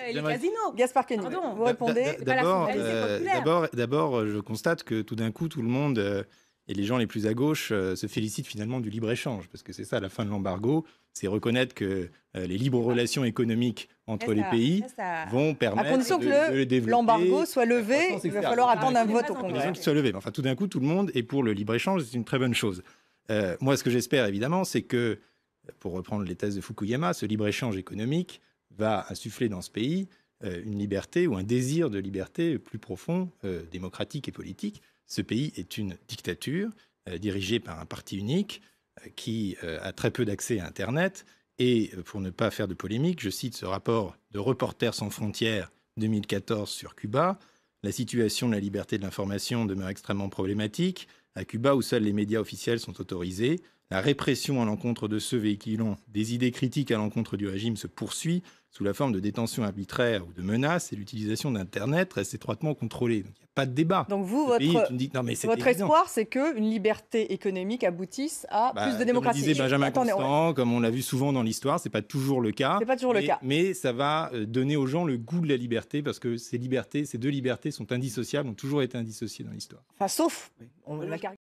Et les casinos. Gaspard Koenig, Pardon. vous répondez. D'abord, je constate que tout d'un coup, tout le monde et les gens les plus à gauche se félicitent finalement du libre-échange, parce que c'est ça la fin de l'embargo, c'est reconnaître que les libres relations économiques entre les pays vont permettre à condition de que développer l'embargo soit levé, il va falloir attendre un vote au à Congrès. condition qu'il soit levé. Enfin, tout d'un coup, tout le monde est pour le libre-échange, c'est une très bonne chose. Moi, ce que j'espère évidemment, c'est que, pour reprendre les thèses de Fukuyama, ce libre-échange économique va insuffler dans ce pays une liberté ou un désir de liberté plus profond, démocratique et politique. Ce pays est une dictature dirigée par un parti unique qui a très peu d'accès à Internet. Et pour ne pas faire de polémique, je cite ce rapport de Reporters sans frontières 2014 sur Cuba. La situation de la liberté de l'information demeure extrêmement problématique. À Cuba, où seuls les médias officiels sont autorisés, la répression à l'encontre de ceux véhiculant des idées critiques à l'encontre du régime se poursuit sous la forme de détention arbitraire ou de menaces, et l'utilisation d'Internet reste étroitement contrôlée. Donc il n'y a pas de débat. Donc vous, votre espoir, c'est qu'une liberté économique aboutisse à plus de démocratie. Comme disait Benjamin Constant, comme on l'a vu souvent dans l'histoire, c'est pas toujours le cas. C'est pas toujours le cas. Mais ça va donner aux gens le goût de la liberté, parce que ces deux libertés sont indissociables, ont toujours été indissociées dans l'histoire. Enfin, sauf,